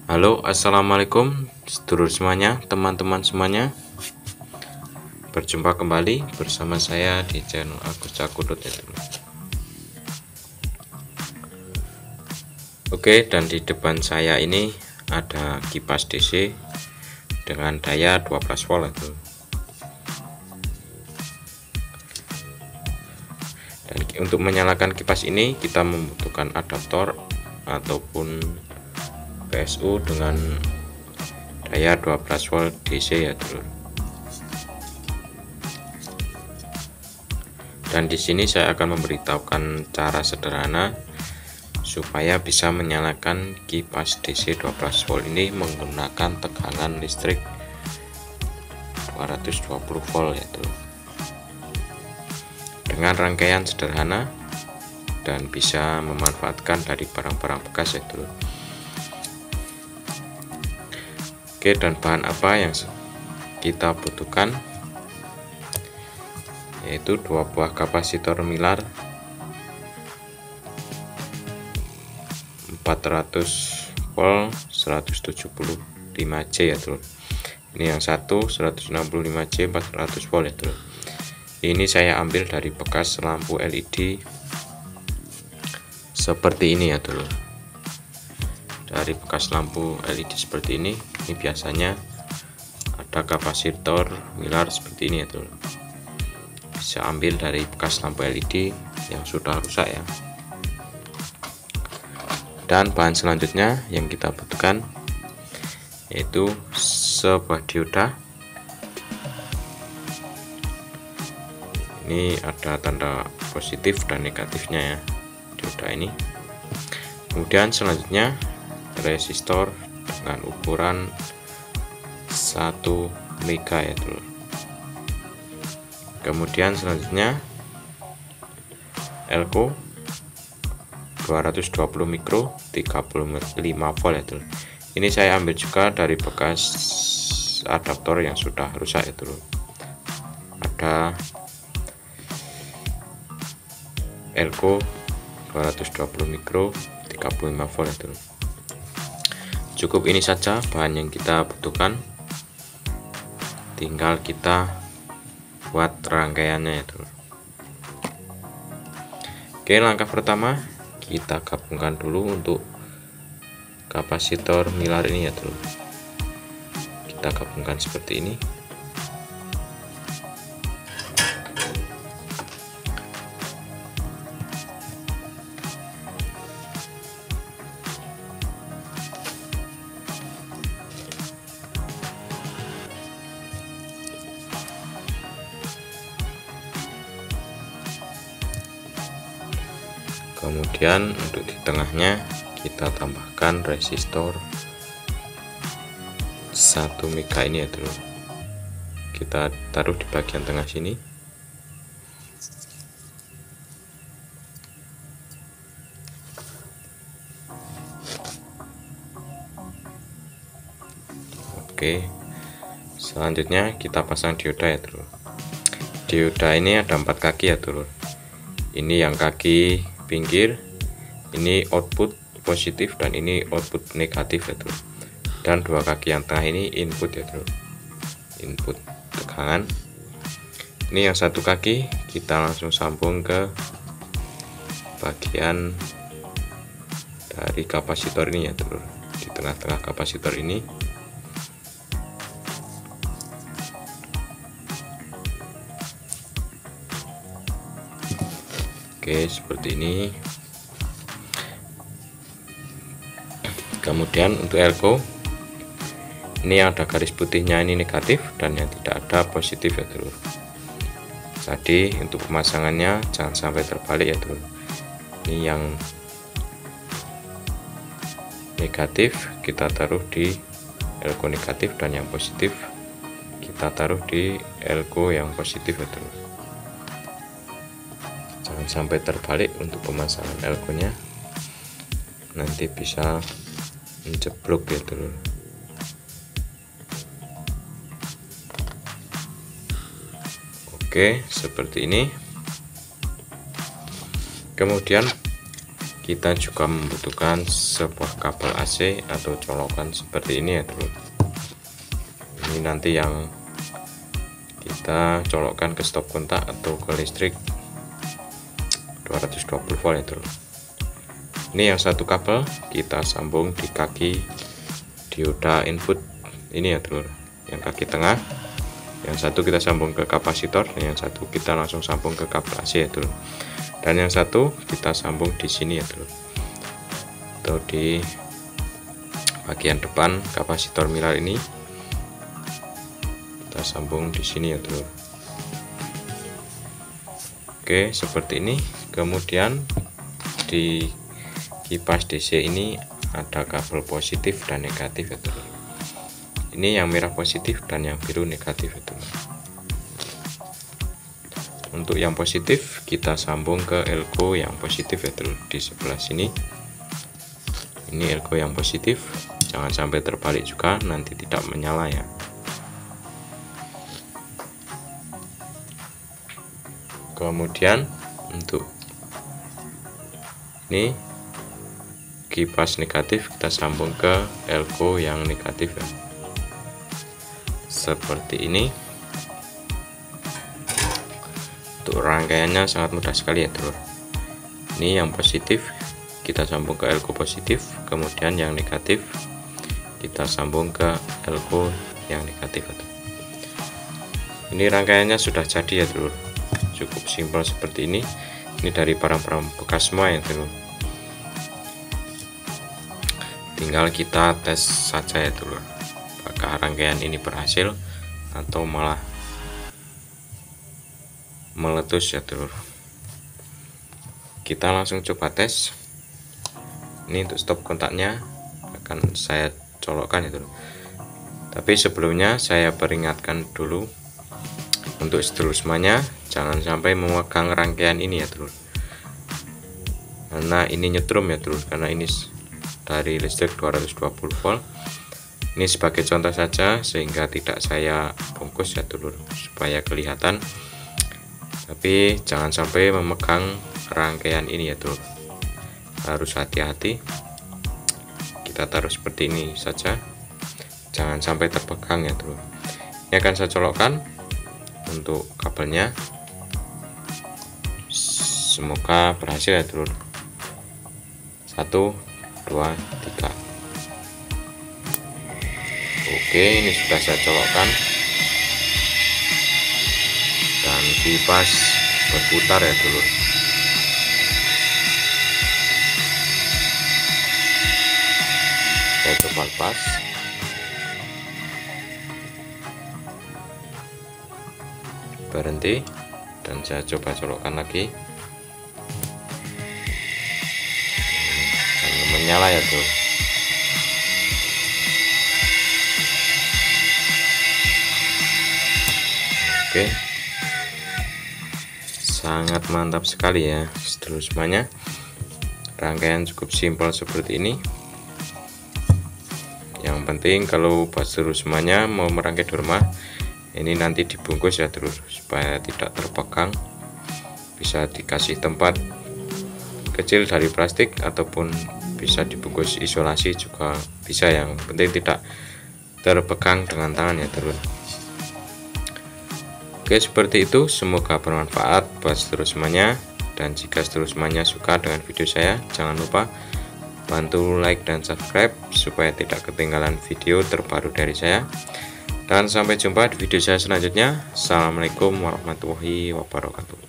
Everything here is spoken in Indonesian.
Halo, assalamualaikum sedulur semuanya, teman-teman semuanya. Berjumpa kembali bersama saya di channel Agus Cakudut ya teman. Oke, dan di depan saya ini ada kipas DC dengan daya 12 volt itu. Dan untuk menyalakan kipas ini kita membutuhkan adaptor ataupun PSU dengan daya 12 volt DC ya dulur. Dan di sini saya akan memberitahukan cara sederhana supaya bisa menyalakan kipas DC 12 volt ini menggunakan tegangan listrik 220 volt ya dulur. Dengan rangkaian sederhana dan bisa memanfaatkan dari barang-barang bekas ya dulur. Oke, dan bahan apa yang kita butuhkan yaitu 2 buah kapasitor Mylar 400 volt 175C ya dulur. Ini yang satu 165C 400 volt ya dulur. Ini saya ambil dari bekas lampu LED seperti ini ya dulur. Dari bekas lampu LED seperti ini biasanya ada kapasitor Mylar seperti ini ya dulur. Bisa ambil dari bekas lampu LED yang sudah rusak ya. Dan bahan selanjutnya yang kita butuhkan yaitu sebuah dioda. Ini ada tanda positif dan negatifnya ya dioda ini. Kemudian selanjutnya resistor dengan ukuran 1 mega ya dulur. Kemudian selanjutnya elko 220 mikro 35 volt ya dulur. Ini saya ambil juga dari bekas adaptor yang sudah rusak ya dulur. Ada elko 220 mikro 35 volt ya dulur. Cukup ini saja bahan yang kita butuhkan, tinggal kita buat rangkaiannya ya dulur. Oke, langkah pertama kita gabungkan dulu untuk kapasitor Mylar ini ya dulur. Kita gabungkan seperti ini. Kemudian untuk di tengahnya kita tambahkan resistor 1 mega ini ya dulu. Kita taruh di bagian tengah sini. Oke, selanjutnya kita pasang dioda ya dulu. Dioda ini ada 4 kaki ya dulu. Ini yang kaki pinggir, ini output positif dan ini output negatif ya dulur. Dan 2 kaki yang tengah ini input ya dulur, input tegangan. Ini yang 1 kaki kita langsung sambung ke bagian dari kapasitor ini ya dulur, di tengah-tengah kapasitor ini. Oke, seperti ini. Kemudian untuk elko ini yang ada garis putihnya ini negatif dan yang tidak ada positif ya dulur. Jadi untuk pemasangannya jangan sampai terbalik ya dulur. Ini yang negatif kita taruh di elko negatif dan yang positif kita taruh di elko yang positif ya dulur. Jangan sampai terbalik untuk pemasangan elko-nya, nanti bisa menjeblok ya dulur. Oke, seperti ini. Kemudian kita juga membutuhkan sebuah kabel AC atau colokan seperti ini ya dulu. Ini nanti yang kita colokkan ke stop kontak atau ke listrik 220 volt ya dulu. Ini yang satu kabel kita sambung di kaki dioda input ini ya dulu, yang kaki tengah. Yang satu kita sambung ke kapasitor, dan yang satu kita langsung sambung ke kabel AC ya dulu. Dan yang satu kita sambung di sini ya dulu, atau di bagian depan kapasitor mirar ini kita sambung di sini ya dulu. Oke, seperti ini. Kemudian di kipas DC ini ada kabel positif dan negatif ya dulu. Ini yang merah positif dan yang biru negatif ya dulu. Untuk yang positif kita sambung ke elko yang positif ya dulu, di sebelah sini. Ini elko yang positif, jangan sampai terbalik juga, nanti tidak menyala ya. Kemudian untuk ini kipas negatif kita sambung ke elko yang negatif ya, seperti ini. Untuk rangkaiannya sangat mudah sekali ya dulu. Ini yang positif kita sambung ke elko positif, kemudian yang negatif kita sambung ke elko yang negatif. Ini rangkaiannya sudah jadi ya dulu, cukup simpel seperti ini. Ini dari barang-barang bekas semua ya dulu, tinggal kita tes saja ya dulu, apakah rangkaian ini berhasil atau malah meletus ya dulu. Kita langsung coba tes. Ini untuk stop kontaknya akan saya colokkan ya dulu, tapi sebelumnya saya peringatkan dulu untuk seterusnya jangan sampai memegang rangkaian ini ya dulu, karena ini nyetrum ya dulu, karena ini dari listrik 220 volt. Ini sebagai contoh saja sehingga tidak saya bungkus ya dulu supaya kelihatan, tapi jangan sampai memegang rangkaian ini ya dulu, harus hati-hati. Kita taruh seperti ini saja, jangan sampai terpegang ya dulu. Ini akan saya colokkan untuk kabelnya, semoga berhasil ya dulu. 1, 2, 3. Oke, ini sudah saya colokkan dan kipas berputar ya dulu. Saya coba lepas. Berhenti dan saya coba colokkan lagi. Dan menyala ya dulu. Oke, sangat mantap sekali ya seterusnya. Rangkaian cukup simpel seperti ini. Yang penting kalau buat seterusnya mau merangkai di rumah, ini nanti dibungkus ya terus supaya tidak terpegang. Bisa dikasih tempat kecil dari plastik ataupun bisa dibungkus isolasi juga bisa, yang penting tidak terpegang dengan tangan ya terus. Oke, seperti itu, semoga bermanfaat buat seterusnya. Dan jika seterusnya suka dengan video saya, jangan lupa bantu like dan subscribe supaya tidak ketinggalan video terbaru dari saya. Dan sampai jumpa di video saya selanjutnya. Assalamualaikum warahmatullahi wabarakatuh.